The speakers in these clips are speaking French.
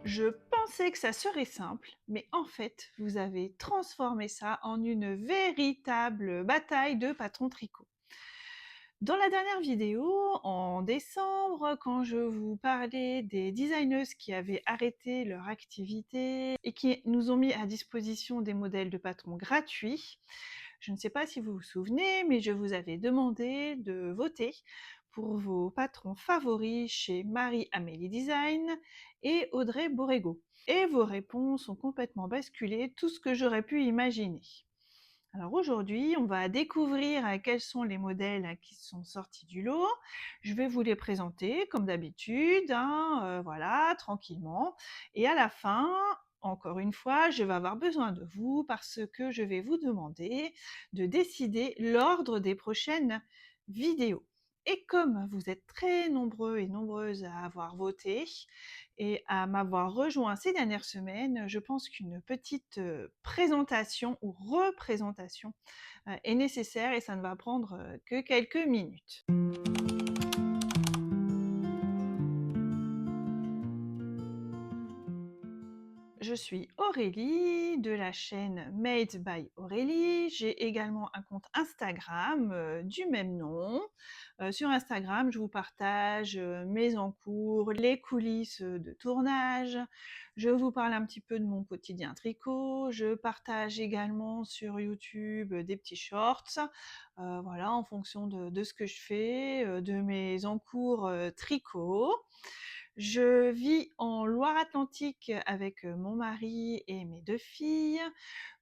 Je pensais que ça serait simple, mais en fait, vous avez transformé ça en une véritable bataille de patrons tricot. Dans la dernière vidéo, en décembre, quand je vous parlais des designeuses qui avaient arrêté leur activité et qui nous ont mis à disposition des modèles de patrons gratuits, je ne sais pas si vous vous souvenez, mais je vous avais demandé de voter pour vos patrons favoris chez Marie-Amélie Design et Audrey Borrego. Et vos réponses ont complètement basculé tout ce que j'aurais pu imaginer. Alors aujourd'hui, on va découvrir quels sont les modèles qui sont sortis du lot. Je vais vous les présenter comme d'habitude, voilà, tranquillement. Et à la fin, encore une fois, je vais avoir besoin de vous parce que je vais vous demander de décider l'ordre des prochaines vidéos. Et comme vous êtes très nombreux et nombreuses à avoir voté et à m'avoir rejoint ces dernières semaines, je pense qu'une petite présentation ou représentation est nécessaire et ça ne va prendre que quelques minutes. Je suis Aurélie de la chaîne Made by Aurélie. J'ai également un compte Instagram du même nom. Sur Instagram, je vous partage mes encours, les coulisses de tournage. Je vous parle un petit peu de mon quotidien tricot. Je partage également sur YouTube des petits shorts, voilà, en fonction de ce que je fais, de mes encours tricot. Je vis en Loire-Atlantique avec mon mari et mes 2 filles.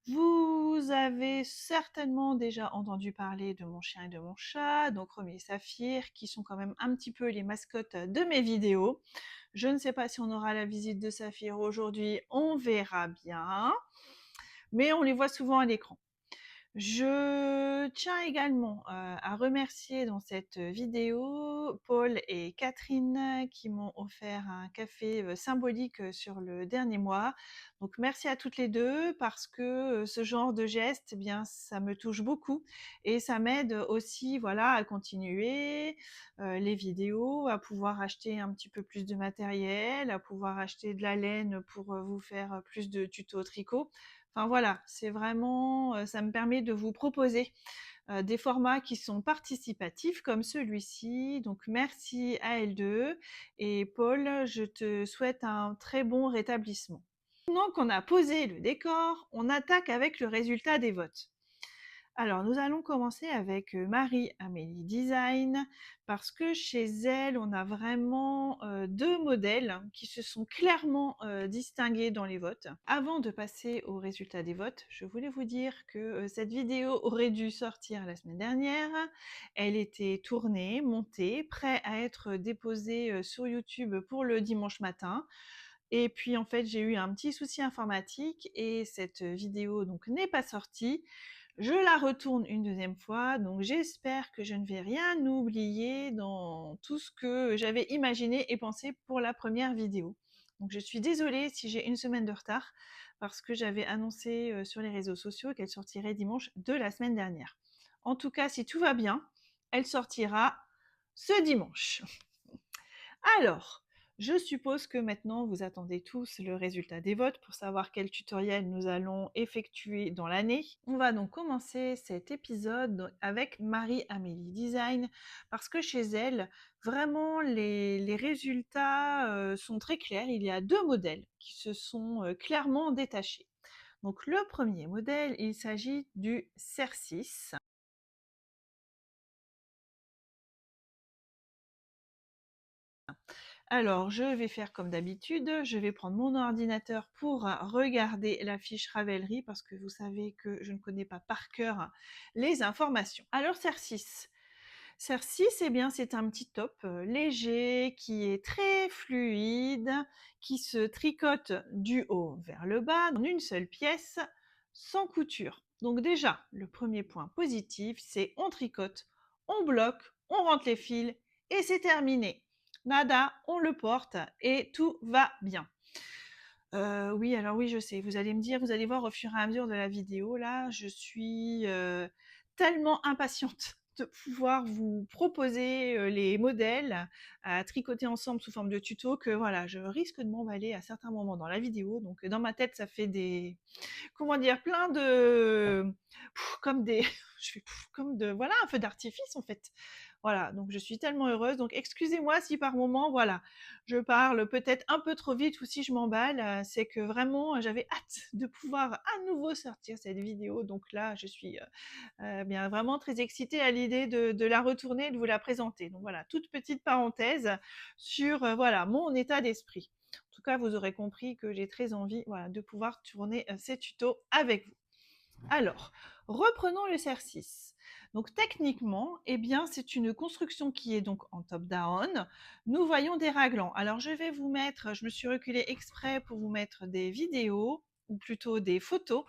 Vous avez certainement déjà entendu parler de mon chien et de mon chat, donc Romy et Saphir, qui sont quand même un petit peu les mascottes de mes vidéos. Je ne sais pas si on aura la visite de Saphir aujourd'hui, on verra bien, mais on les voit souvent à l'écran. Je tiens également à remercier dans cette vidéo Paul et Catherine qui m'ont offert un café symbolique sur le dernier mois. Donc merci à toutes les deux parce que ce genre de geste, eh bien, ça me touche beaucoup et ça m'aide aussi, voilà, à continuer les vidéos, à pouvoir acheter un petit peu plus de matériel, à pouvoir acheter de la laine pour vous faire plus de tutos tricot. Enfin voilà, c'est vraiment, ça me permet de vous proposer des formats qui sont participatifs comme celui-ci. Donc merci à L2 et Paul, je te souhaite un très bon rétablissement. Maintenant qu'on a posé le décor, on attaque avec le résultat des votes. Alors, nous allons commencer avec Marie-Amélie Design, parce que chez elle, on a vraiment deux modèles qui se sont clairement distingués dans les votes. Avant de passer au résultat des votes, je voulais vous dire que cette vidéo aurait dû sortir la semaine dernière. Elle était tournée, montée, prête à être déposée sur YouTube pour le dimanche matin. Et puis en fait, j'ai eu un petit souci informatique et cette vidéo donc n'est pas sortie. Je la retourne une deuxième fois, donc j'espère que je ne vais rien oublier dans tout ce que j'avais imaginé et pensé pour la première vidéo. Donc je suis désolée si j'ai une semaine de retard, parce que j'avais annoncé sur les réseaux sociaux qu'elle sortirait dimanche de la semaine dernière. En tout cas, si tout va bien, elle sortira ce dimanche. Alors, je suppose que maintenant vous attendez tous le résultat des votes pour savoir quel tutoriel nous allons effectuer dans l'année. On va donc commencer cet épisode avec Marie-Amélie Design parce que chez elle, vraiment les résultats sont très clairs. Il y a deux modèles qui se sont clairement détachés. Donc le premier modèle, il s'agit du CER6. Alors, je vais faire comme d'habitude, je vais prendre mon ordinateur pour regarder la fiche Ravelry parce que vous savez que je ne connais pas par cœur les informations. Alors, CER6. CER6, eh bien, c'est un petit top léger qui est très fluide, qui se tricote du haut vers le bas en une seule pièce, sans couture. Donc déjà, le premier point positif, c'est on tricote, on bloque, on rentre les fils et c'est terminé. Nada, on le porte et tout va bien. Oui, alors oui, je sais, vous allez me dire, vous allez voir au fur et à mesure de la vidéo, là, je suis tellement impatiente de pouvoir vous proposer les modèles à tricoter ensemble sous forme de tuto que voilà, je risque de m'emballer à certains moments dans la vidéo. Donc dans ma tête, ça fait des, comment dire, plein de, comme des, je fais comme de, voilà, un feu d'artifice en fait. Voilà, donc je suis tellement heureuse. Donc excusez-moi si par moment, voilà, je parle peut-être un peu trop vite ou si je m'emballe, c'est que vraiment j'avais hâte de pouvoir à nouveau sortir cette vidéo. Donc là, je suis bien vraiment très excitée à l'idée de la retourner et de vous la présenter. Donc voilà, toute petite parenthèse sur voilà mon état d'esprit. En tout cas, vous aurez compris que j'ai très envie voilà, de pouvoir tourner ces tutos avec vous. Alors, reprenons le CER6. Donc techniquement, eh bien, c'est une construction qui est donc en top-down. Nous voyons des raglans. Alors je vais vous mettre, je me suis reculée exprès pour vous mettre des vidéos, ou plutôt des photos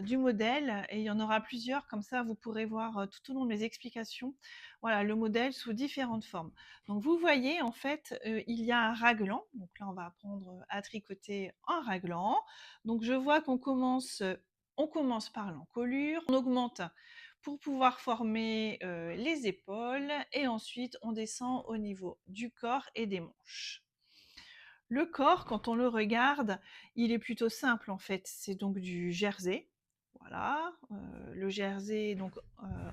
du modèle, et il y en aura plusieurs, comme ça vous pourrez voir tout au long de mes explications, voilà, le modèle sous différentes formes. Donc vous voyez, en fait, il y a un raglan. Donc là, on va apprendre à tricoter en raglan. Donc je vois qu'on commence, on commence par l'encolure, on augmente pour pouvoir former les épaules, et ensuite on descend au niveau du corps et des manches. Le corps, quand on le regarde, il est plutôt simple en fait. C'est donc du jersey. Voilà, le jersey, donc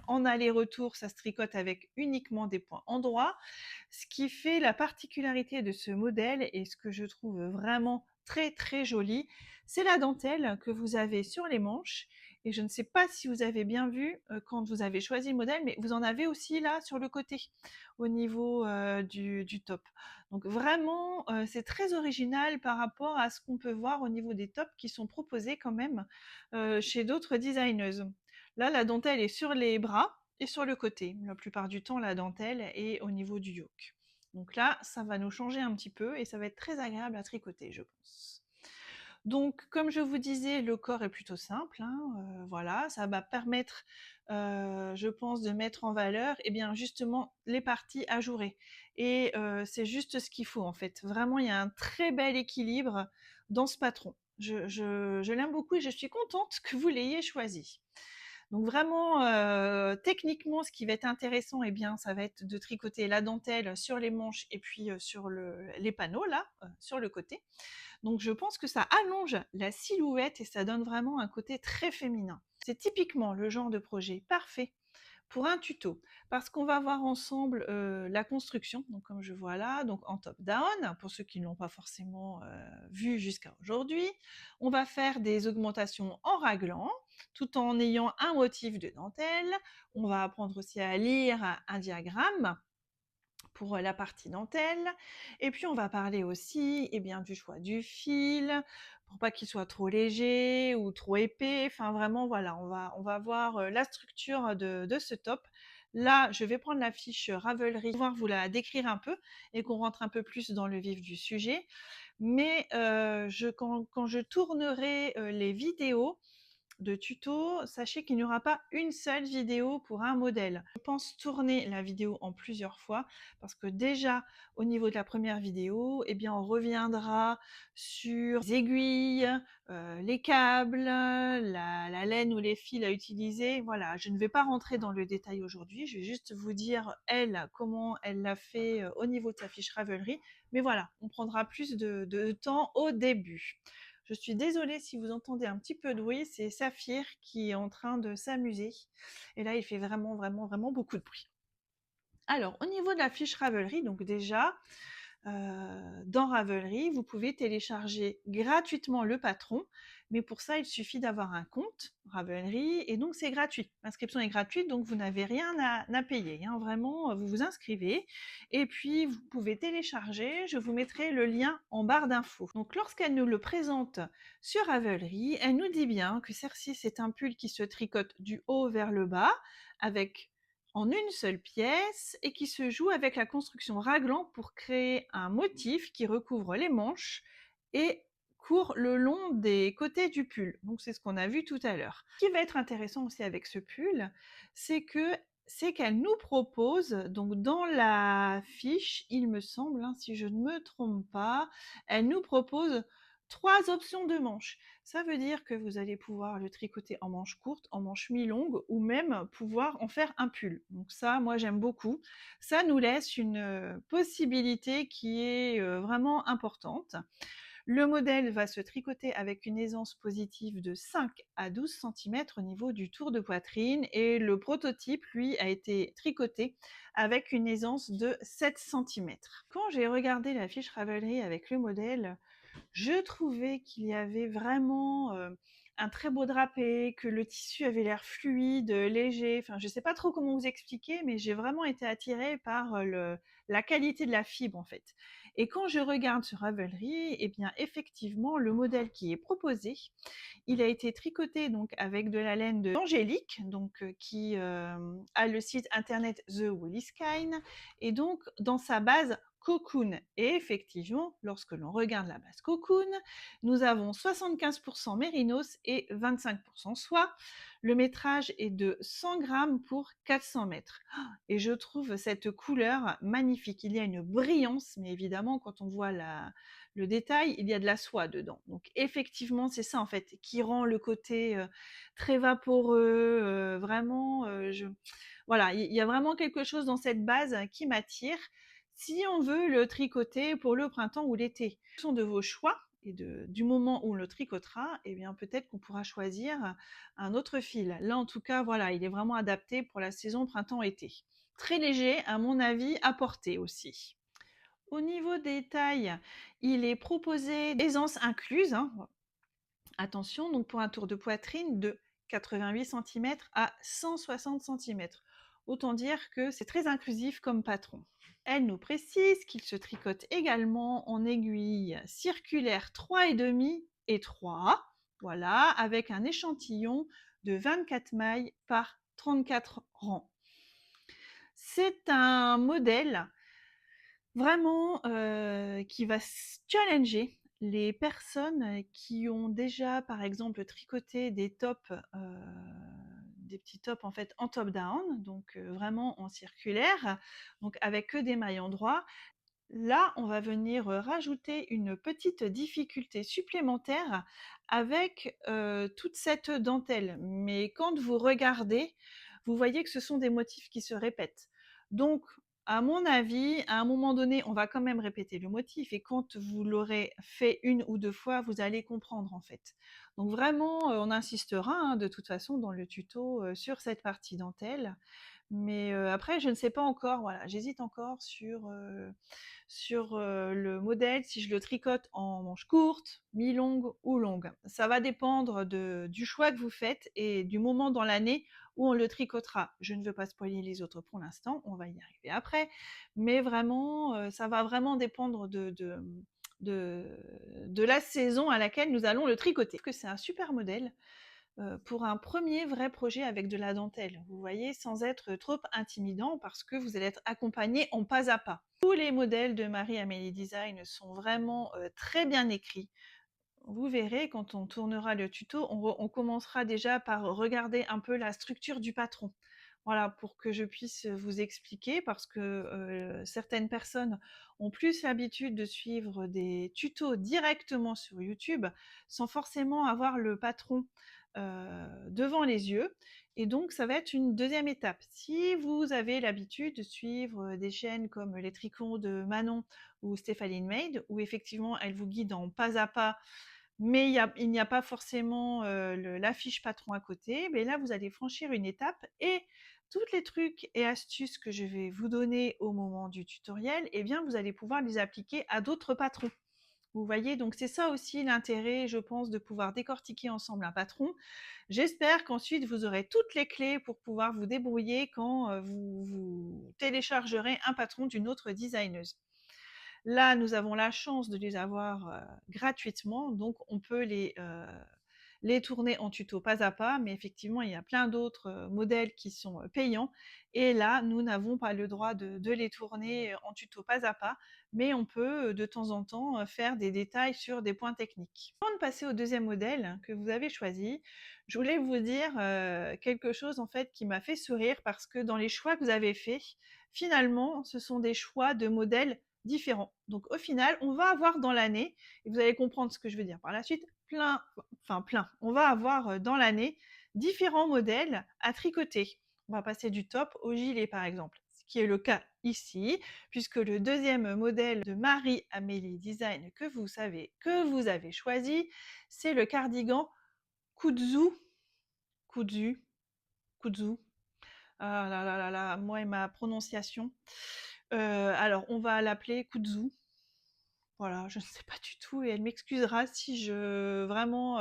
en aller-retour, ça se tricote avec uniquement des points endroits. Ce qui fait la particularité de ce modèle et ce que je trouve vraiment très très joli, c'est la dentelle que vous avez sur les manches. Et je ne sais pas si vous avez bien vu quand vous avez choisi le modèle, mais vous en avez aussi là sur le côté, au niveau du top. Donc vraiment, c'est très original par rapport à ce qu'on peut voir au niveau des tops qui sont proposés quand même chez d'autres designeuses. Là, la dentelle est sur les bras et sur le côté. La plupart du temps, la dentelle est au niveau du yoke. Donc là, ça va nous changer un petit peu et ça va être très agréable à tricoter, je pense. Donc, comme je vous disais, le corps est plutôt simple, hein, voilà, ça va permettre, je pense, de mettre en valeur, eh bien, justement, les parties ajourées. Et c'est juste ce qu'il faut, en fait. Vraiment, il y a un très bel équilibre dans ce patron. Je l'aime beaucoup et je suis contente que vous l'ayez choisi. Donc vraiment, techniquement, ce qui va être intéressant, eh bien, ça va être de tricoter la dentelle sur les manches et puis sur les panneaux, là, sur le côté. Donc je pense que ça allonge la silhouette et ça donne vraiment un côté très féminin. C'est typiquement le genre de projet parfait pour un tuto, parce qu'on va voir ensemble la construction, donc comme je vois là, donc en top-down, pour ceux qui ne l'ont pas forcément vu jusqu'à aujourd'hui. On va faire des augmentations en raglan, tout en ayant un motif de dentelle. On va apprendre aussi à lire un diagramme pour la partie dentelle. Et puis on va parler aussi bien, du choix du fil, pour pas qu'il soit trop léger ou trop épais. Enfin vraiment voilà, on va voir la structure de ce top. Là, je vais prendre la fiche Ravelry, pour pouvoir vous la décrire un peu et qu'on rentre un peu plus dans le vif du sujet. Mais quand je tournerai les vidéos, de tuto, sachez qu'il n'y aura pas une seule vidéo pour un modèle. Je pense tourner la vidéo en plusieurs fois parce que déjà au niveau de la première vidéo, eh bien on reviendra sur les aiguilles, les câbles, la laine ou les fils à utiliser. Voilà, je ne vais pas rentrer dans le détail aujourd'hui, je vais juste vous dire elle comment elle l'a fait au niveau de sa fiche Ravelry. Mais voilà, on prendra plus de temps au début. Je suis désolée si vous entendez un petit peu de bruit, c'est Saphir qui est en train de s'amuser. Et là, il fait vraiment, vraiment, vraiment beaucoup de bruit. Alors, au niveau de la fiche Ravelry, donc déjà, dans Ravelry, vous pouvez télécharger gratuitement le patron, mais pour ça, il suffit d'avoir un compte Ravelry, et donc c'est gratuit. L'inscription est gratuite, donc vous n'avez rien à payer, hein. Vraiment, vous vous inscrivez, et puis vous pouvez télécharger, je vous mettrai le lien en barre d'infos. Donc lorsqu'elle nous le présente sur Ravelry, elle nous dit bien que Cercis est un pull qui se tricote du haut vers le bas, avec en une seule pièce et qui se joue avec la construction raglan pour créer un motif qui recouvre les manches et court le long des côtés du pull. Donc c'est ce qu'on a vu tout à l'heure. Ce qui va être intéressant aussi avec ce pull, c'est qu'elle nous propose, donc dans la fiche, il me semble, hein, si je ne me trompe pas, elle nous propose 3 options de manches. Ça veut dire que vous allez pouvoir le tricoter en manches courtes, en manches mi-longues ou même pouvoir en faire un pull. Donc ça, moi j'aime beaucoup. Ça nous laisse une possibilité qui est vraiment importante. Le modèle va se tricoter avec une aisance positive de 5 à 12 cm au niveau du tour de poitrine et le prototype, lui, a été tricoté avec une aisance de 7 cm. Quand j'ai regardé la fiche Ravelry avec le modèle, je trouvais qu'il y avait vraiment un très beau drapé, que le tissu avait l'air fluide, léger. Enfin, je ne sais pas trop comment vous expliquer, mais j'ai vraiment été attirée par la qualité de la fibre en fait. Et quand je regarde sur Ravelry, eh bien effectivement, le modèle qui est proposé, il a été tricoté donc avec de la laine d'Angélique, donc qui a le site internet The Woolly Skein, et donc dans sa base Cocoon. Et effectivement, lorsque l'on regarde la base Cocoon, nous avons 75% mérinos et 25% soie. Le métrage est de 100 grammes pour 400 mètres. Et je trouve cette couleur magnifique. Il y a une brillance, mais évidemment, quand on voit le détail, il y a de la soie dedans. Donc effectivement, c'est ça en fait qui rend le côté très vaporeux, vraiment. Voilà, il y a vraiment quelque chose dans cette base qui m'attire. Si on veut le tricoter pour le printemps ou l'été, en fonction de vos choix et du moment où on le tricotera, eh bien peut-être qu'on pourra choisir un autre fil. Là, en tout cas, voilà, il est vraiment adapté pour la saison printemps-été. Très léger, à mon avis, à porter aussi. Au niveau des tailles, il est proposé d'aisance incluse. Hein. Attention, donc pour un tour de poitrine de 88 cm à 160 cm. Autant dire que c'est très inclusif comme patron. Elle nous précise qu'il se tricote également en aiguille circulaire 3,5 et 3, voilà, avec un échantillon de 24 mailles par 34 rangs. C'est un modèle vraiment qui va challenger les personnes qui ont déjà, par exemple, tricoté des tops, des petits tops en fait en top down, donc vraiment en circulaire, donc avec que des mailles en droit. Là, on va venir rajouter une petite difficulté supplémentaire avec toute cette dentelle. Mais quand vous regardez, vous voyez que ce sont des motifs qui se répètent. Donc, à mon avis, à un moment donné, on va quand même répéter le motif et quand vous l'aurez fait 1 ou 2 fois, vous allez comprendre en fait. Donc vraiment, on insistera hein, de toute façon dans le tuto sur cette partie dentelle. Mais après, je ne sais pas encore, voilà, j'hésite encore sur le modèle, si je le tricote en manches courtes, mi-longues ou longues. Ça va dépendre du choix que vous faites et du moment dans l'année où on le tricotera. Je ne veux pas spoiler les autres pour l'instant, on va y arriver après, mais vraiment, ça va vraiment dépendre de la saison à laquelle nous allons le tricoter. Que c'est un super modèle pour un premier vrai projet avec de la dentelle, vous voyez, sans être trop intimidant parce que vous allez être accompagné en pas à pas. Tous les modèles de Marie-Amélie Design sont vraiment très bien écrits. Vous verrez, quand on tournera le tuto, on commencera déjà par regarder un peu la structure du patron. Voilà, pour que je puisse vous expliquer, parce que certaines personnes ont plus l'habitude de suivre des tutos directement sur YouTube, sans forcément avoir le patron devant les yeux. Et donc, ça va être une deuxième étape. Si vous avez l'habitude de suivre des chaînes comme Les Tricots de Manon ou Stéphanie Maid, où effectivement, elle vous guide en pas à pas, mais il n'y a pas forcément la fiche patron à côté, mais là, vous allez franchir une étape et tous les trucs et astuces que je vais vous donner au moment du tutoriel, eh bien, vous allez pouvoir les appliquer à d'autres patrons. Vous voyez, donc c'est ça aussi l'intérêt, je pense, de pouvoir décortiquer ensemble un patron. J'espère qu'ensuite, vous aurez toutes les clés pour pouvoir vous débrouiller quand vous téléchargerez un patron d'une autre designeuse. Là, nous avons la chance de les avoir gratuitement, donc on peut les tourner en tuto pas à pas, mais effectivement, il y a plein d'autres modèles qui sont payants. Et là, nous n'avons pas le droit de les tourner en tuto pas à pas, mais on peut de temps en temps faire des détails sur des points techniques. Avant de passer au deuxième modèle que vous avez choisi, je voulais vous dire quelque chose en fait qui m'a fait sourire parce que dans les choix que vous avez faits, finalement, ce sont des choix de modèles différents. Donc au final, on va avoir dans l'année, et vous allez comprendre ce que je veux dire par la suite, plein. On va avoir dans l'année différents modèles à tricoter. On va passer du top au gilet par exemple, ce qui est le cas ici, puisque le deuxième modèle de Marie-Amélie Design que vous avez choisi, c'est le cardigan Kudzu. Kudzu. Kudzu. Ah là là là là, moi et ma prononciation. Alors, on va l'appeler Kudzu. Voilà, je ne sais pas du tout et elle m'excusera si vraiment,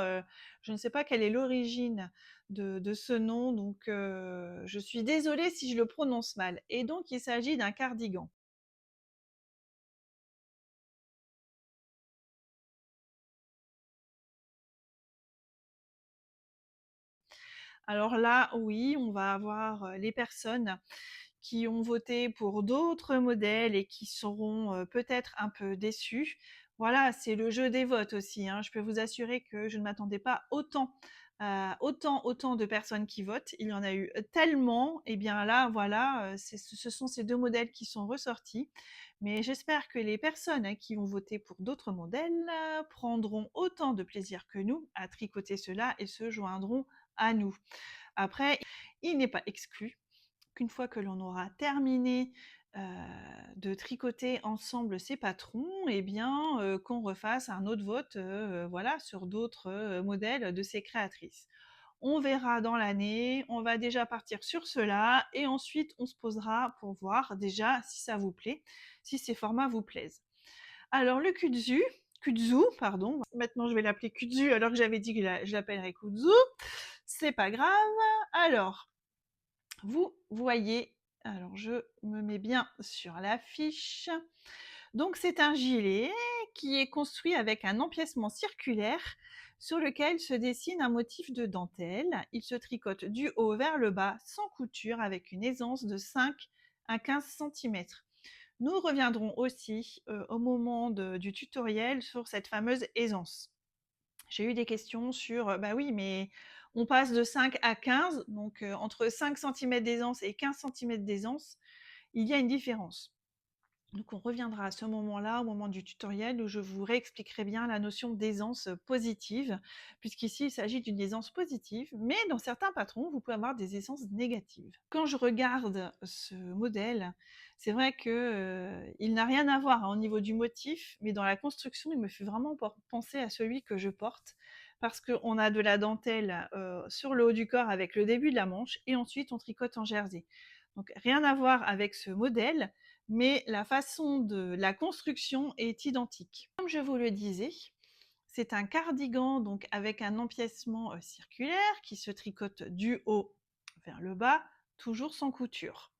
je ne sais pas quelle est l'origine de ce nom, donc je suis désolée si je le prononce mal. Et donc, il s'agit d'un cardigan. Alors là, oui, on va avoir les personnes qui ont voté pour d'autres modèles et qui seront peut-être un peu déçus. Voilà, c'est le jeu des votes aussi, hein. Je peux vous assurer que je ne m'attendais pas autant de personnes qui votent. Il y en a eu tellement. Et bien là, voilà, ce sont ces deux modèles qui sont ressortis. Mais j'espère que les personnes qui vont voter pour d'autres modèles prendront autant de plaisir que nous à tricoter cela et se joindront à nous. Après, il n'est pas exclu qu'une fois que l'on aura terminé de tricoter ensemble ces patrons, eh bien, qu'on refasse un autre vote voilà, sur d'autres modèles de ces créatrices. On verra dans l'année, on va déjà partir sur cela et ensuite on se posera pour voir déjà si ça vous plaît, si ces formats vous plaisent. Alors le Kudzu, pardon, maintenant je vais l'appeler Kudzu alors que j'avais dit que je l'appellerais Kudzu, c'est pas grave. Alors, vous voyez, alors je me mets bien sur la fiche. Donc c'est un gilet qui est construit avec un empiècement circulaire sur lequel se dessine un motif de dentelle. Il se tricote du haut vers le bas sans couture avec une aisance de 5 à 15 cm. Nous reviendrons aussi au moment du tutoriel sur cette fameuse aisance. J'ai eu des questions sur, bah oui, mais on passe de 5 à 15, donc entre 5 cm d'aisance et 15 cm d'aisance, il y a une différence. Donc on reviendra à ce moment-là, au moment du tutoriel, où je vous réexpliquerai bien la notion d'aisance positive, puisqu'ici il s'agit d'une aisance positive, mais dans certains patrons, vous pouvez avoir des aisances négatives. Quand je regarde ce modèle, c'est vrai qu'il n'a rien à voir au niveau du motif, mais dans la construction, il me fait vraiment penser à celui que je porte, parce qu'on a de la dentelle sur le haut du corps avec le début de la manche, et ensuite on tricote en jersey. Donc rien à voir avec ce modèle, mais la façon de la construction est identique. Comme je vous le disais, c'est un cardigan donc avec un empiècement circulaire qui se tricote du haut vers le bas, toujours sans couture.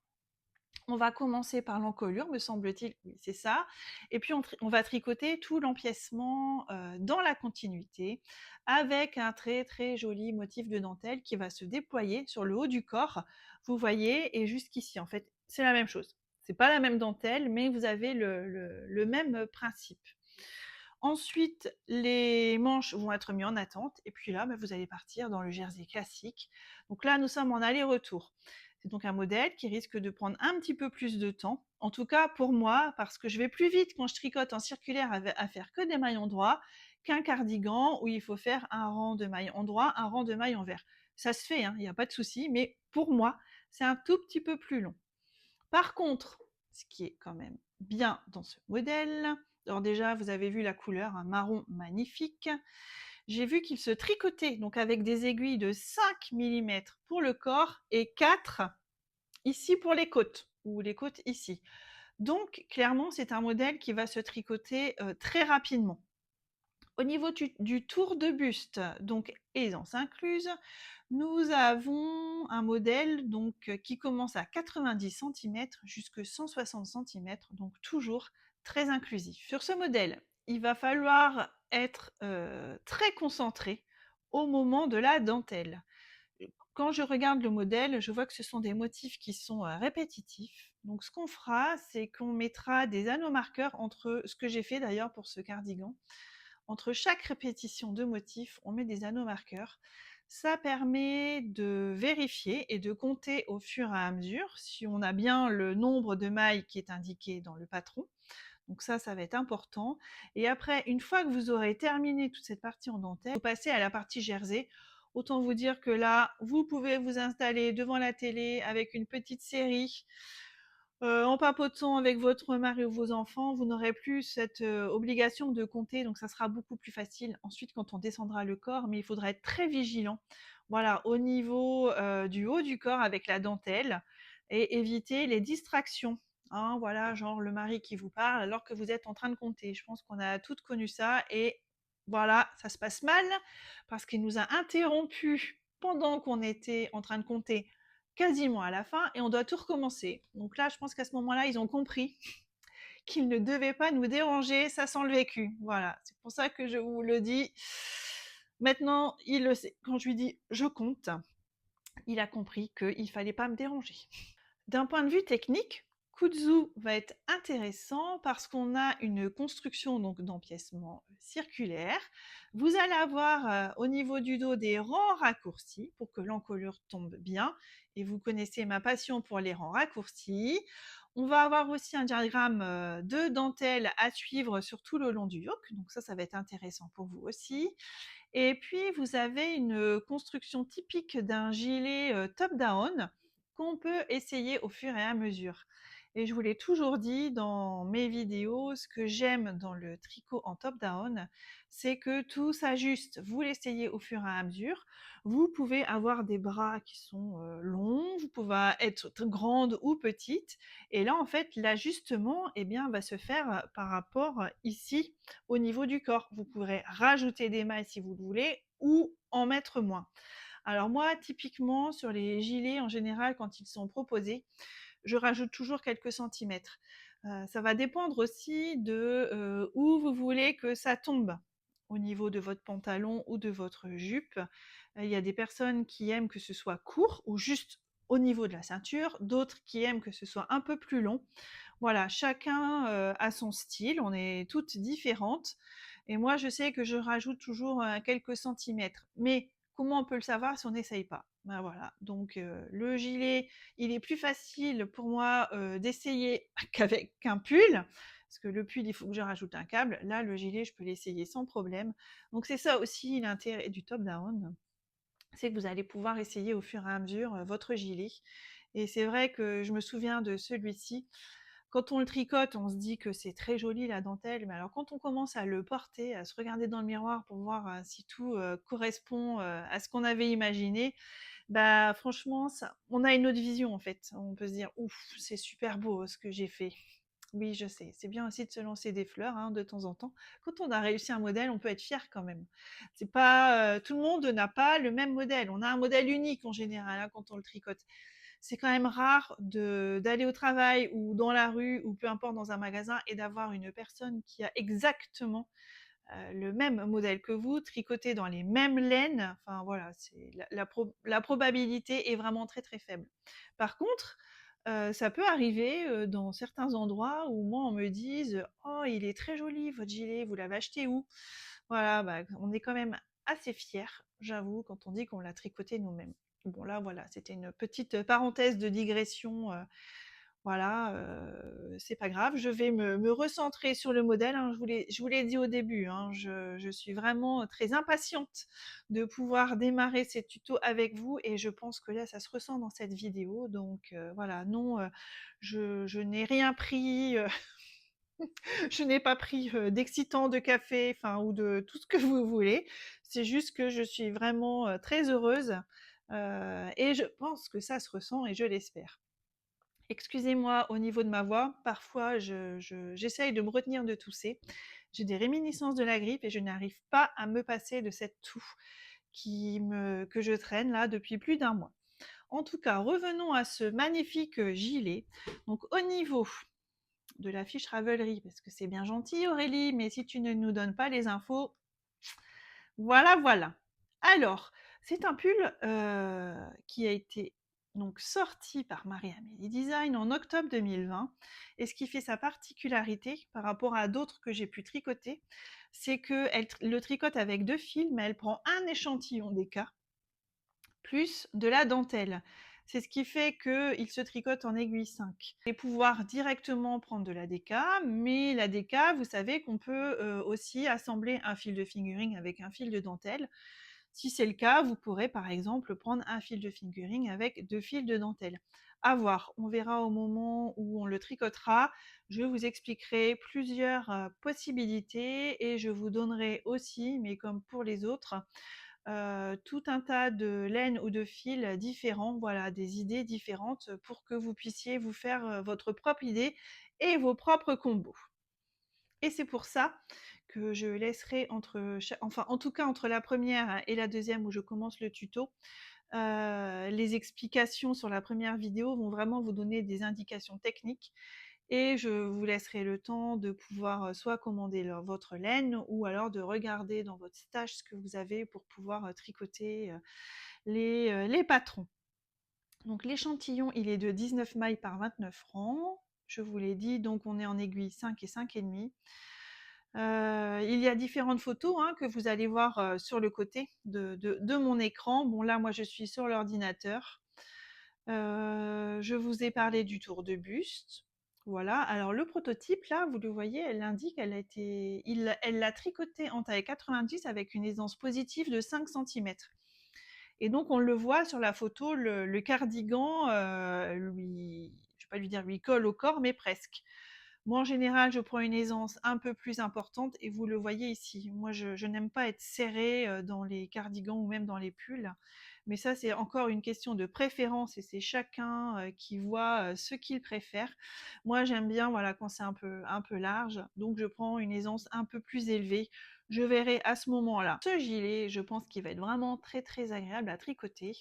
On va commencer par l'encolure, me semble-t-il, oui, c'est ça. Et puis on va tricoter tout l'empiècement dans la continuité avec un très très joli motif de dentelle qui va se déployer sur le haut du corps. Vous voyez, et jusqu'ici, en fait, c'est la même chose. C'est pas la même dentelle, mais vous avez le même principe. Ensuite, les manches vont être mis en attente, et puis là, vous allez partir dans le jersey classique. Donc là, nous sommes en aller-retour. C'est donc un modèle qui risque de prendre un petit peu plus de temps, en tout cas pour moi, parce que je vais plus vite quand je tricote en circulaire à faire que des mailles endroits qu'un cardigan où il faut faire un rang de mailles endroits, un rang de mailles envers. Ça se fait, il n'y a pas de souci, mais pour moi, c'est un tout petit peu plus long. Par contre, ce qui est quand même bien dans ce modèle, alors déjà, vous avez vu la couleur, un marron magnifique. J'ai vu qu'il se tricotait donc avec des aiguilles de 5 mm pour le corps et 4 ici pour les côtes, ou les côtes ici. Donc clairement, c'est un modèle qui va se tricoter très rapidement. Au niveau du tour de buste, donc aisance incluse, nous avons un modèle donc, qui commence à 90 cm jusqu'à 160 cm, donc toujours très inclusif. Sur ce modèle, il va falloir être très concentré au moment de la dentelle. Quand je regarde le modèle, je vois que ce sont des motifs qui sont répétitifs. Donc ce qu'on fera, c'est qu'on mettra des anneaux marqueurs entre ce que j'ai fait d'ailleurs pour ce cardigan. Entre chaque répétition de motifs, on met des anneaux marqueurs. Ça permet de vérifier et de compter au fur et à mesure si on a bien le nombre de mailles qui est indiqué dans le patron. Donc ça va être important. Et après, une fois que vous aurez terminé toute cette partie en dentelle, vous passez à la partie jersey. Autant vous dire que là, vous pouvez vous installer devant la télé avec une petite série, en papotant avec votre mari ou vos enfants. Vous n'aurez plus cette obligation de compter, donc ça sera beaucoup plus facile ensuite quand on descendra le corps, mais il faudra être très vigilant. Voilà, au niveau du haut du corps avec la dentelle et éviter les distractions. Hein, voilà, genre le mari qui vous parle alors que vous êtes en train de compter. Je pense qu'on a toutes connu ça et voilà, ça se passe mal parce qu'il nous a interrompus pendant qu'on était en train de compter quasiment à la fin et on doit tout recommencer. Donc là, je pense qu'à ce moment-là, ils ont compris qu'ils ne devaient pas nous déranger, ça sent le vécu. Voilà, c'est pour ça que je vous le dis. Maintenant, il le sait. Quand je lui dis je compte, il a compris qu'il ne fallait pas me déranger. D'un point de vue technique, Kudzu va être intéressant parce qu'on a une construction donc d'empiècement circulaire. Vous allez avoir au niveau du dos des rangs raccourcis pour que l'encolure tombe bien. Et vous connaissez ma passion pour les rangs raccourcis. On va avoir aussi un diagramme de dentelle à suivre sur tout le long du yoke. Donc ça va être intéressant pour vous aussi. Et puis, vous avez une construction typique d'un gilet top-down qu'on peut essayer au fur et à mesure. Et je vous l'ai toujours dit dans mes vidéos, ce que j'aime dans le tricot en top-down, c'est que tout s'ajuste. Vous l'essayez au fur et à mesure. Vous pouvez avoir des bras qui sont longs, vous pouvez être grande ou petite. Et là, en fait, l'ajustement va se faire par rapport ici au niveau du corps. Vous pourrez rajouter des mailles si vous le voulez ou en mettre moins. Alors moi, typiquement, sur les gilets, en général, quand ils sont proposés, je rajoute toujours quelques centimètres. Ça va dépendre aussi de où vous voulez que ça tombe au niveau de votre pantalon ou de votre jupe. Il y a des personnes qui aiment que ce soit court ou juste au niveau de la ceinture, d'autres qui aiment que ce soit un peu plus long. Voilà, chacun a son style, on est toutes différentes. Et moi, je sais que je rajoute toujours quelques centimètres. Mais comment on peut le savoir si on n'essaye pas? Ben voilà, donc le gilet, il est plus facile pour moi d'essayer qu'avec un pull, parce que le pull, il faut que je rajoute un câble. Là, le gilet, je peux l'essayer sans problème. Donc c'est ça aussi l'intérêt du top-down, c'est que vous allez pouvoir essayer au fur et à mesure votre gilet. Et c'est vrai que je me souviens de celui-ci. Quand on le tricote, on se dit que c'est très joli la dentelle, mais alors quand on commence à le porter, à se regarder dans le miroir pour voir si tout correspond à ce qu'on avait imaginé, bah franchement, on a une autre vision en fait. On peut se dire, ouf, c'est super beau ce que j'ai fait. Oui, je sais, c'est bien aussi de se lancer des fleurs hein, de temps en temps. Quand on a réussi un modèle, on peut être fier quand même. C'est pas tout le monde n'a pas le même modèle. On a un modèle unique en général hein, quand on le tricote. C'est quand même rare d'aller au travail ou dans la rue ou peu importe dans un magasin et d'avoir une personne qui a exactement le même modèle que vous, tricoté dans les mêmes laines. Enfin voilà, la probabilité est vraiment très très faible. Par contre, ça peut arriver dans certains endroits où moi on me dise oh il est très joli votre gilet, vous l'avez acheté où? Voilà, bah, on est quand même assez fiers, j'avoue, quand on dit qu'on l'a tricoté nous-mêmes. Bon là voilà, c'était une petite parenthèse de digression. Voilà, c'est pas grave, je vais me recentrer sur le modèle, hein. Je vous l'ai dit au début, hein, je suis vraiment très impatiente de pouvoir démarrer ces tutos avec vous et je pense que là, ça se ressent dans cette vidéo. Donc voilà, non, je n'ai rien pris, je n'ai pas pris d'excitant, de café, enfin ou de tout ce que vous voulez. C'est juste que je suis vraiment très heureuse et je pense que ça se ressent et je l'espère. Excusez-moi au niveau de ma voix, parfois j'essaye de me retenir de tousser. J'ai des réminiscences de la grippe et je n'arrive pas à me passer de cette toux que je traîne là depuis plus d'un mois. En tout cas, revenons à ce magnifique gilet. Donc au niveau de la fiche Ravelry, parce que c'est bien gentil Aurélie, mais si tu ne nous donnes pas les infos, voilà, voilà. Alors, c'est un pull qui a été donc sorti par Marie-Amélie Design en octobre 2020. Et ce qui fait sa particularité par rapport à d'autres que j'ai pu tricoter, c'est qu'elle le tricote avec 2 fils, mais elle prend un échantillon d'écart plus de la dentelle. C'est ce qui fait qu'il se tricote en aiguille 5. Et pouvoir directement prendre de la déca, mais la déca, vous savez qu'on peut aussi assembler un fil de fingering avec un fil de dentelle. Si c'est le cas, vous pourrez par exemple prendre un fil de fingering avec 2 fils de dentelle. À voir, on verra au moment où on le tricotera. Je vous expliquerai plusieurs possibilités et je vous donnerai aussi, mais comme pour les autres, tout un tas de laines ou de fils différents, voilà, des idées différentes pour que vous puissiez vous faire votre propre idée et vos propres combos. Et c'est pour ça que je laisserai enfin en tout cas entre la première et la deuxième où je commence le tuto, les explications sur la première vidéo vont vraiment vous donner des indications techniques et je vous laisserai le temps de pouvoir soit commander votre laine ou alors de regarder dans votre stage ce que vous avez pour pouvoir tricoter les patrons. Donc l'échantillon, il est de 19 mailles par 29 francs. Je vous l'ai dit, donc on est en aiguille 5 et 5,5. Il y a différentes photos que vous allez voir sur le côté de mon écran. Bon là, moi je suis sur l'ordinateur. Je vous ai parlé du tour de buste. Voilà, alors le prototype là, vous le voyez, elle indique, elle l'a tricoté en taille 90 avec une aisance positive de 5 cm. Et donc on le voit sur la photo, le cardigan, lui, je vais pas lui dire lui colle au corps, mais presque. Moi en général, je prends une aisance un peu plus importante et vous le voyez ici. Moi je n'aime pas être serrée dans les cardigans ou même dans les pulls. Mais ça, c'est encore une question de préférence et c'est chacun qui voit ce qu'il préfère. Moi, j'aime bien voilà, quand c'est un peu large, donc je prends une aisance un peu plus élevée. Je verrai à ce moment-là. Ce gilet, je pense qu'il va être vraiment très très agréable à tricoter.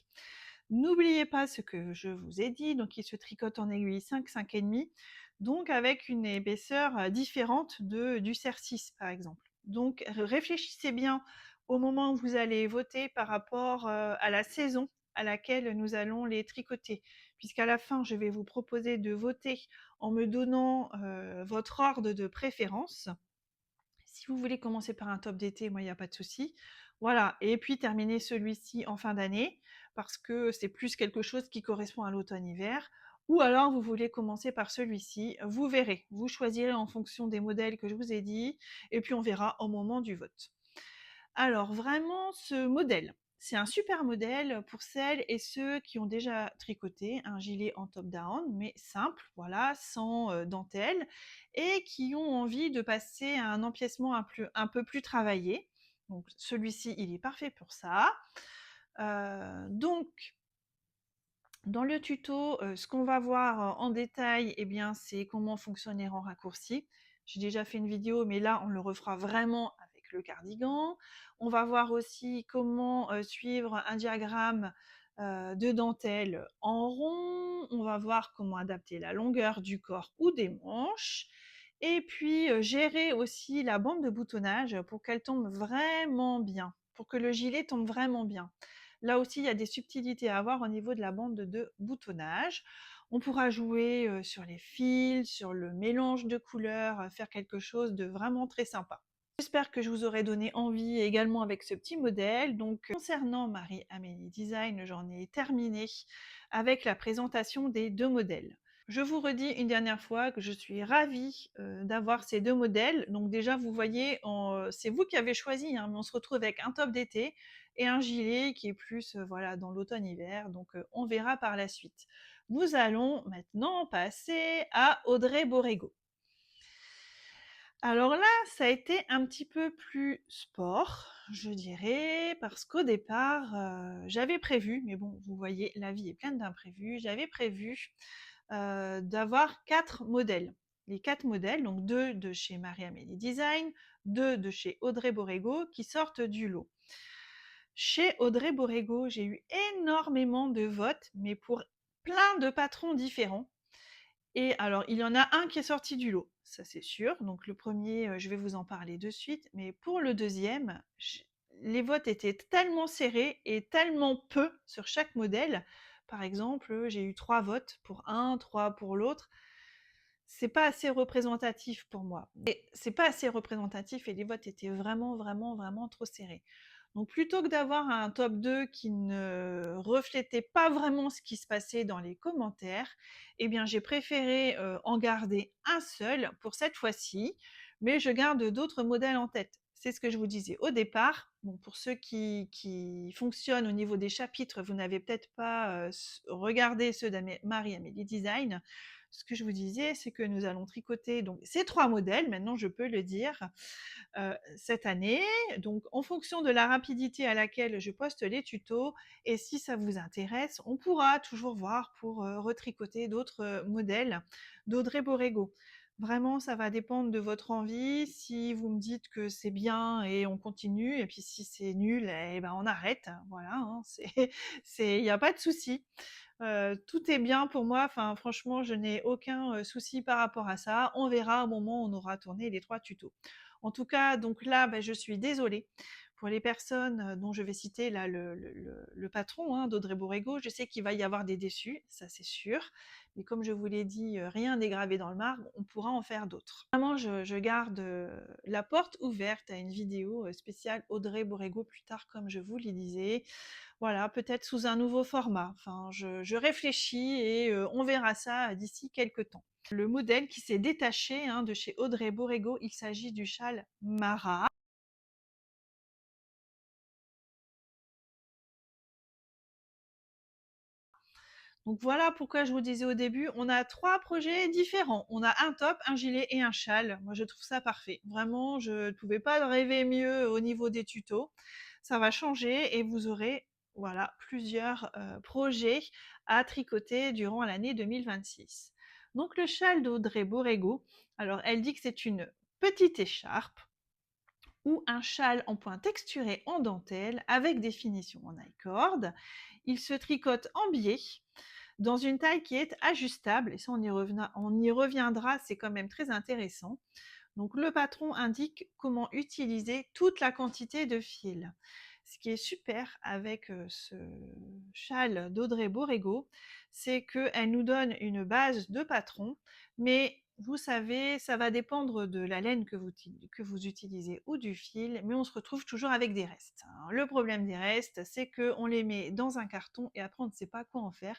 N'oubliez pas ce que je vous ai dit, donc il se tricote en aiguille 5, 5,5, donc avec une épaisseur différente du cerf 6 par exemple. Donc réfléchissez bien au moment où vous allez voter par rapport à la saison à laquelle nous allons les tricoter. Puisqu'à la fin, je vais vous proposer de voter en me donnant votre ordre de préférence. Si vous voulez commencer par un top d'été, moi, il n'y a pas de souci. Voilà, et puis terminer celui-ci en fin d'année, parce que c'est plus quelque chose qui correspond à l'automne-hiver. Ou alors, vous voulez commencer par celui-ci, vous verrez. Vous choisirez en fonction des modèles que je vous ai dit, et puis on verra au moment du vote. Alors vraiment, ce modèle, c'est un super modèle pour celles et ceux qui ont déjà tricoté un gilet en top-down, mais simple, voilà, sans dentelle, et qui ont envie de passer à un empiècement un peu plus travaillé. Donc celui-ci, il est parfait pour ça. Donc, dans le tuto, ce qu'on va voir en détail, eh bien, c'est comment fonctionne les rangs raccourcis. J'ai déjà fait une vidéo, mais là, on le refera vraiment avec le cardigan. On va voir aussi comment suivre un diagramme de dentelle en rond. On va voir comment adapter la longueur du corps ou des manches. Et puis, gérer aussi la bande de boutonnage pour qu'elle tombe vraiment bien, pour que le gilet tombe vraiment bien. Là aussi, il y a des subtilités à avoir au niveau de la bande de boutonnage. On pourra jouer sur les fils, sur le mélange de couleurs, faire quelque chose de vraiment très sympa. J'espère que je vous aurai donné envie également avec ce petit modèle. Donc, concernant Marie-Amélie Design, j'en ai terminé avec la présentation des deux modèles. Je vous redis une dernière fois que je suis ravie d'avoir ces deux modèles. Donc déjà, vous voyez, c'est vous qui avez choisi, mais on se retrouve avec un top d'été et un gilet qui est plus voilà, dans l'automne-hiver. Donc on verra par la suite. Nous allons maintenant passer à Audrey Borrego. Alors là, ça a été un petit peu plus sport, je dirais, parce qu'au départ, j'avais prévu, mais bon, vous voyez, la vie est pleine d'imprévus, j'avais prévu d'avoir 4 modèles. Les 4 modèles, donc 2 de chez Marie-Amélie Design, 2 de chez Audrey Borrego, qui sortent du lot. Chez Audrey Borrego, j'ai eu énormément de votes, mais pour plein de patrons différents. Et alors, il y en a un qui est sorti du lot, ça c'est sûr. Donc le premier, je vais vous en parler de suite. Mais pour le deuxième, les votes étaient tellement serrés et tellement peu sur chaque modèle. Par exemple, j'ai eu 3 votes pour un, 3 pour l'autre. C'est pas assez représentatif pour moi. Et c'est pas assez représentatif et les votes étaient vraiment, vraiment, vraiment trop serrés. Donc plutôt que d'avoir un top 2 qui ne reflétait pas vraiment ce qui se passait dans les commentaires, eh bien j'ai préféré en garder un seul pour cette fois-ci, mais je garde d'autres modèles en tête. C'est ce que je vous disais au départ. Bon, pour ceux qui fonctionnent au niveau des chapitres, vous n'avez peut-être pas regardé ceux de Marie-Amélie Design. Ce que je vous disais, c'est que nous allons tricoter donc ces 3 modèles, maintenant je peux le dire, cette année. Donc en fonction de la rapidité à laquelle je poste les tutos, et si ça vous intéresse, on pourra toujours voir pour retricoter d'autres modèles d'Audrey Borrego. Vraiment, ça va dépendre de votre envie. Si vous me dites que c'est bien et on continue, et puis si c'est nul, eh ben on arrête. Voilà, hein, il n'y a pas de souci. Tout est bien pour moi. Enfin, franchement, je n'ai aucun souci par rapport à ça. On verra au moment où on aura tourné les 3 tutos. En tout cas, donc là, je suis désolée pour les personnes dont je vais citer là le patron hein, d'Audrey Borrego. Je sais qu'il va y avoir des déçus, ça c'est sûr. Mais comme je vous l'ai dit, rien n'est gravé dans le marbre, on pourra en faire d'autres. Vraiment, je garde la porte ouverte à une vidéo spéciale Audrey Borrego plus tard, comme je vous le disais. Voilà, peut-être sous un nouveau format. Enfin, je réfléchis et on verra ça d'ici quelques temps. Le modèle qui s'est détaché hein, de chez Audrey Borrego, il s'agit du châle Mara. Donc voilà pourquoi je vous disais au début, on a 3 projets différents. On a un top, un gilet et un châle. Moi je trouve ça parfait. Vraiment, je ne pouvais pas rêver mieux au niveau des tutos. Ça va changer et vous aurez voilà, plusieurs projets à tricoter durant l'année 2026. Donc le châle d'Audrey Borrego, alors elle dit que c'est une petite écharpe ou un châle en point texturé en dentelle avec des finitions en I-cord. Il se tricote en biais dans une taille qui est ajustable, et ça on y reviendra, c'est quand même très intéressant. Donc le patron indique comment utiliser toute la quantité de fil. Ce qui est super avec ce châle d'Audrey Borrego, c'est qu'elle nous donne une base de patron, mais vous savez, ça va dépendre de la laine que vous utilisez ou du fil, mais on se retrouve toujours avec des restes. Le problème des restes, c'est qu'on les met dans un carton et après on ne sait pas quoi en faire.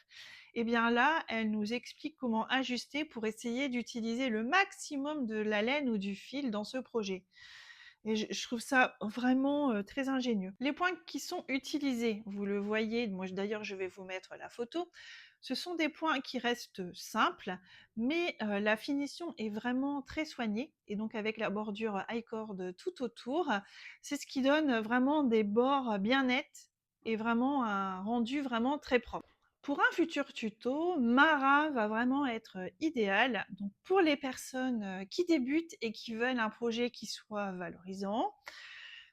Et bien là, elle nous explique comment ajuster pour essayer d'utiliser le maximum de la laine ou du fil dans ce projet. Et je trouve ça vraiment très ingénieux. Les points qui sont utilisés, vous le voyez, moi d'ailleurs je vais vous mettre la photo, ce sont des points qui restent simples, mais la finition est vraiment très soignée, et donc avec la bordure I-cord tout autour, c'est ce qui donne vraiment des bords bien nets et vraiment un rendu vraiment très propre. Pour un futur tuto, Mara va vraiment être idéal donc pour les personnes qui débutent et qui veulent un projet qui soit valorisant.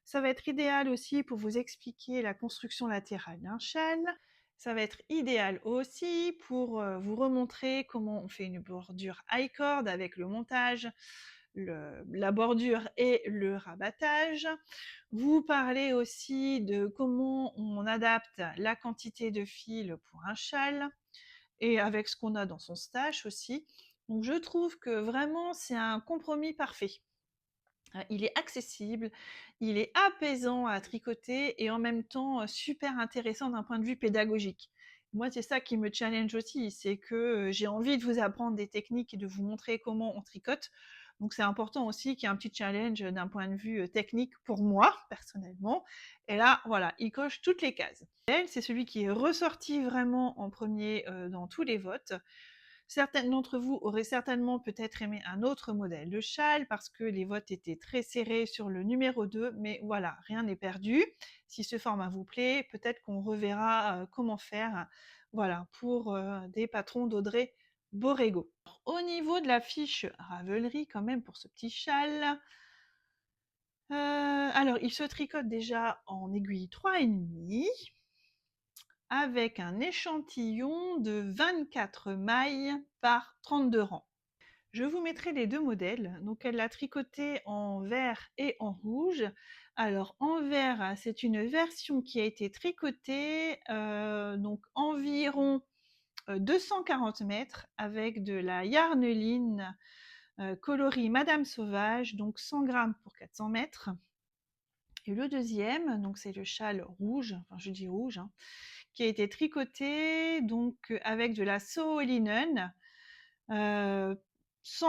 Ça va être idéal aussi pour vous expliquer la construction latérale d'un châle. Ça va être idéal aussi pour vous remontrer comment on fait une bordure I-cord avec le montage, la bordure et le rabattage. Vous parlez aussi de comment on adapte la quantité de fil pour un châle et avec ce qu'on a dans son stash aussi. Donc je trouve que vraiment c'est un compromis parfait. Il est accessible, il est apaisant à tricoter et en même temps super intéressant d'un point de vue pédagogique. Moi, c'est ça qui me challenge aussi, c'est que j'ai envie de vous apprendre des techniques et de vous montrer comment on tricote. Donc c'est important aussi qu'il y ait un petit challenge d'un point de vue technique pour moi, personnellement. Et là, voilà, il coche toutes les cases. C'est celui qui est ressorti vraiment en premier dans tous les votes. Certaines d'entre vous auraient certainement peut-être aimé un autre modèle de châle parce que les votes étaient très serrés sur le numéro 2, mais voilà, rien n'est perdu. Si ce format vous plaît, peut-être qu'on reverra comment faire voilà, pour des patrons d'Audrey Borrego. Au niveau de la fiche Ravelry, quand même, pour ce petit châle, alors il se tricote déjà en aiguille 3,5 avec un échantillon de 24 mailles par 32 rangs. Je vous mettrai les 2 modèles. Donc elle l'a tricoté en vert et en rouge. Alors en vert, c'est une version qui a été tricotée donc environ 240 mètres avec de la yarneline coloris Madame Sauvage, donc 100 grammes pour 400 mètres. Et le deuxième, donc c'est le châle rouge, enfin je dis rouge, hein, qui a été tricoté donc avec de la sew linen, 100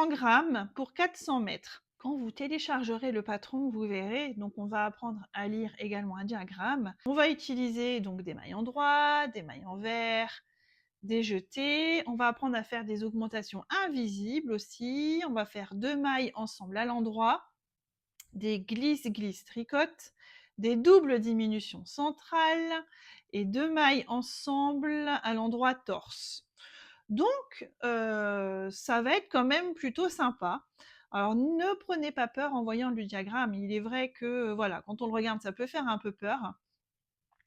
grammes pour 400 mètres. Quand vous téléchargerez le patron, vous verrez, donc on va apprendre à lire également un diagramme. On va utiliser donc des mailles endroits, des mailles envers, des jetés. On va apprendre à faire des augmentations invisibles aussi. On va faire 2 mailles ensemble à l'endroit, des glisse-glisse tricotes, des doubles diminutions centrales et 2 mailles ensemble à l'endroit torse. Donc, ça va être quand même plutôt sympa. Alors, ne prenez pas peur en voyant le diagramme. Il est vrai que, voilà, quand on le regarde, ça peut faire un peu peur.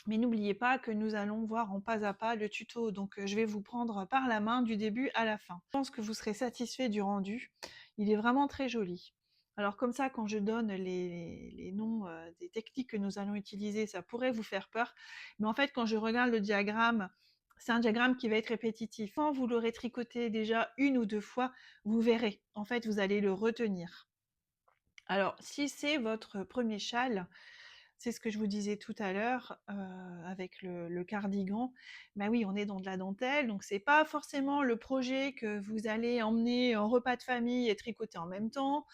Mais n'oubliez pas que nous allons voir en pas à pas le tuto. Donc, je vais vous prendre par la main du début à la fin. Je pense que vous serez satisfait du rendu. Il est vraiment très joli. Alors comme ça, quand je donne les noms des techniques que nous allons utiliser, ça pourrait vous faire peur. Mais en fait, quand je regarde le diagramme, c'est un diagramme qui va être répétitif. Quand vous l'aurez tricoté déjà 1 ou 2 fois, vous verrez. En fait, vous allez le retenir. Alors, si c'est votre premier châle, c'est ce que je vous disais tout à l'heure avec le cardigan. Ben oui, on est dans de la dentelle, donc c'est pas forcément le projet que vous allez emmener en repas de famille et tricoter en même temps,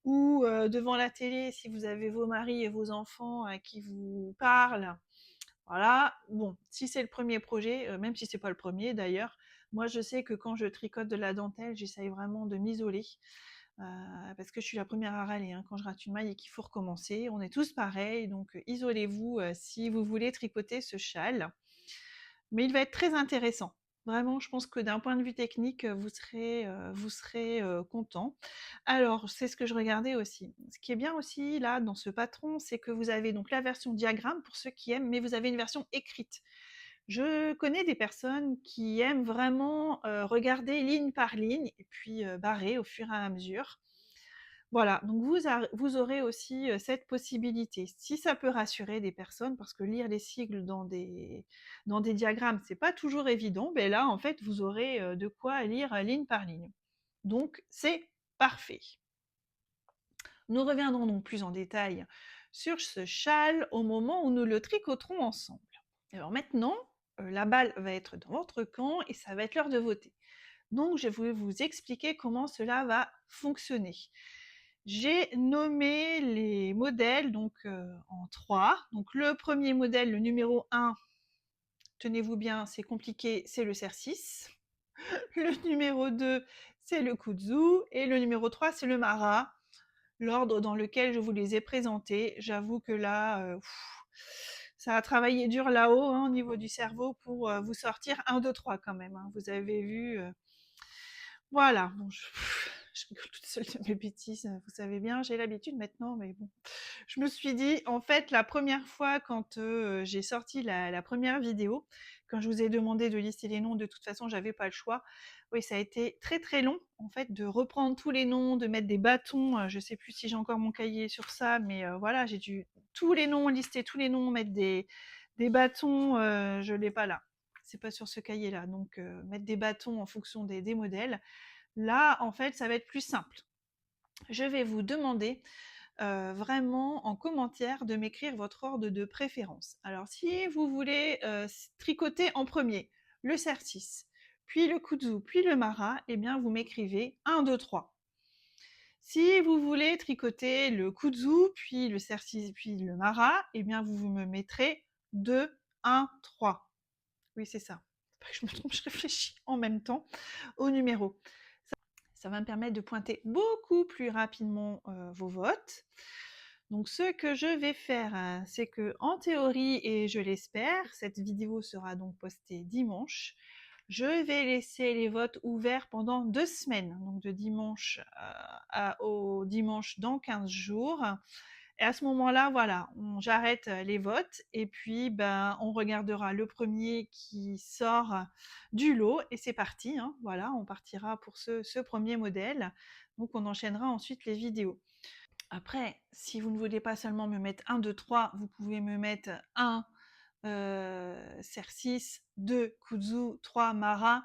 ou devant la télé si vous avez vos maris et vos enfants qui vous parlent. Voilà, bon, si c'est le premier projet, même si c'est pas le premier d'ailleurs, moi je sais que quand je tricote de la dentelle, j'essaye vraiment de m'isoler. Parce que je suis la première à râler hein, quand je rate une maille et qu'il faut recommencer. On est tous pareils, donc isolez-vous si vous voulez tricoter ce châle. Mais il va être très intéressant. Vraiment, je pense que d'un point de vue technique, vous serez content. Alors, c'est ce que je regardais aussi. Ce qui est bien aussi là dans ce patron, c'est que vous avez donc la version diagramme pour ceux qui aiment, mais vous avez une version écrite. Je connais des personnes qui aiment vraiment regarder ligne par ligne et puis barrer au fur et à mesure. Voilà, donc vous aurez aussi cette possibilité. Si ça peut rassurer des personnes, parce que lire les sigles dans des diagrammes, c'est pas toujours évident, ben là, en fait, vous aurez de quoi lire ligne par ligne. Donc, c'est parfait. Nous reviendrons donc plus en détail sur ce châle au moment où nous le tricoterons ensemble. Alors maintenant, la balle va être dans votre camp et ça va être l'heure de voter. Donc, je vais vous expliquer comment cela va fonctionner. J'ai nommé les modèles donc en 3. Donc le premier modèle, le numéro 1, tenez-vous bien, c'est compliqué, c'est le cercis. Le numéro 2, c'est le kudzu. Et le numéro 3, c'est le mara. L'ordre dans lequel je vous les ai présentés. J'avoue que là, ça a travaillé dur là-haut hein, au niveau du cerveau pour vous sortir 1, 2, 3 quand même. Hein. Vous avez vu. Voilà. Bon, je rigole toute seule de mes bêtises. Vous savez bien, j'ai l'habitude maintenant, mais bon. Je me suis dit, en fait, la première fois quand j'ai sorti la première vidéo, quand je vous ai demandé de lister les noms, de toute façon, j'avais pas le choix. Oui, ça a été très très long, en fait, de reprendre tous les noms, de mettre des bâtons. Je sais plus si j'ai encore mon cahier sur ça, mais voilà, j'ai dû tous les noms, lister tous les noms, mettre des bâtons. Je l'ai pas là. C'est pas sur ce cahier-là. Donc, mettre des bâtons en fonction des modèles. Là, en fait, ça va être plus simple. Je vais vous demander vraiment en commentaire de m'écrire votre ordre de préférence. Alors si vous voulez tricoter en premier le cercis, puis le kudzu, puis le mara, eh bien vous m'écrivez 1, 2, 3. Si vous voulez tricoter le kudzu, puis le cercis, puis le mara, eh bien vous me mettrez 2, 1, 3. Oui, c'est ça. Pas que je me trompe, je réfléchis en même temps au numéro. Ça va me permettre de pointer beaucoup plus rapidement vos votes. Donc ce que je vais faire, c'est que en théorie, et je l'espère, cette vidéo sera donc postée dimanche, je vais laisser les votes ouverts pendant 2 semaines, donc de dimanche au dimanche dans 15 jours. Et à ce moment-là, voilà, j'arrête les votes et puis ben, on regardera le premier qui sort du lot et c'est parti. Hein, voilà, on partira pour ce premier modèle. Donc on enchaînera ensuite les vidéos. Après, si vous ne voulez pas seulement me mettre 1, 2, 3, vous pouvez me mettre 1 cercis, 2 kudzu, 3 mara.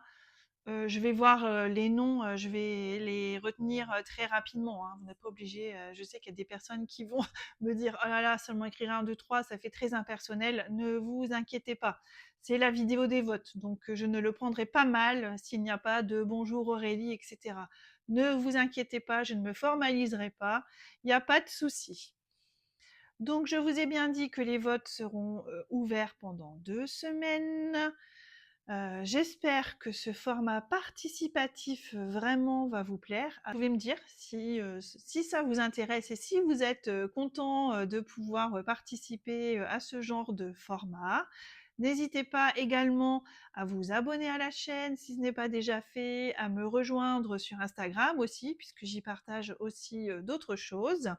je vais voir les noms, je vais les retenir très rapidement, hein. Vous n'êtes pas obligé. Je sais qu'il y a des personnes qui vont me dire: «Oh là là, seulement écrire un, 2, 3, ça fait très impersonnel». Ne vous inquiétez pas. C'est la vidéo des votes, donc je ne le prendrai pas mal s'il n'y a pas de bonjour Aurélie, etc. Ne vous inquiétez pas, je ne me formaliserai pas. Il n'y a pas de souci. Donc, je vous ai bien dit que les votes seront ouverts pendant 2 semaines. J'espère que ce format participatif vraiment va vous plaire. Vous pouvez me dire si ça vous intéresse et si vous êtes content de pouvoir participer à ce genre de format. N'hésitez pas également à vous abonner à la chaîne si ce n'est pas déjà fait, à me rejoindre sur Instagram aussi, puisque j'y partage aussi d'autres choses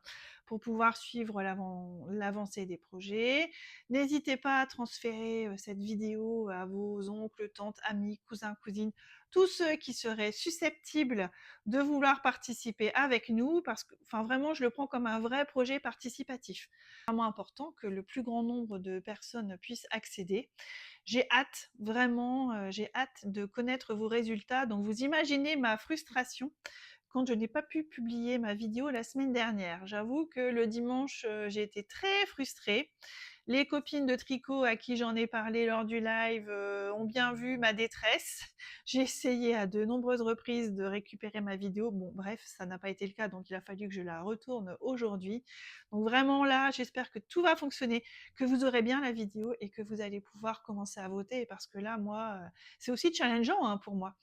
pour pouvoir suivre l'avancée des projets. N'hésitez pas à transférer cette vidéo à vos oncles, tantes, amis, cousins, cousines, tous ceux qui seraient susceptibles de vouloir participer avec nous, parce que vraiment, je le prends comme un vrai projet participatif. C'est vraiment important que le plus grand nombre de personnes puissent accéder. J'ai hâte, vraiment, j'ai hâte de connaître vos résultats. Donc, vous imaginez ma frustration quand je n'ai pas pu publier ma vidéo la semaine dernière. J'avoue que le dimanche, j'ai été très frustrée. Les copines de tricot à qui j'en ai parlé lors du live ont bien vu ma détresse. J'ai essayé à de nombreuses reprises de récupérer ma vidéo. Bon, bref, ça n'a pas été le cas, donc il a fallu que je la retourne aujourd'hui. Donc vraiment là, j'espère que tout va fonctionner, que vous aurez bien la vidéo et que vous allez pouvoir commencer à voter, parce que là, moi, c'est aussi challengeant hein, pour moi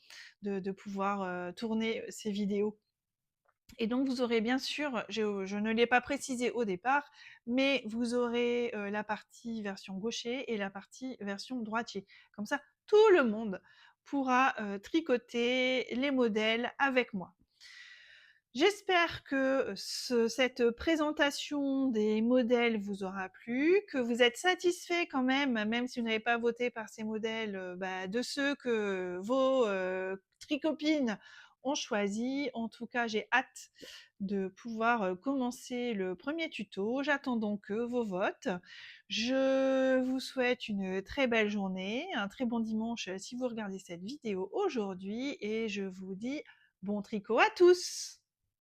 de pouvoir tourner ces vidéos. Et donc vous aurez bien sûr, je ne l'ai pas précisé au départ, mais vous aurez la partie version gaucher et la partie version droitier. Comme ça, tout le monde pourra tricoter les modèles avec moi. J'espère que cette présentation des modèles vous aura plu, que vous êtes satisfait quand même si vous n'avez pas voté par ces modèles, de ceux que vos tricopines ont choisi. En tout cas, j'ai hâte de pouvoir commencer le premier tuto. J'attends donc vos votes. Je vous souhaite une très belle journée, un très bon dimanche si vous regardez cette vidéo aujourd'hui, et je vous dis bon tricot à tous!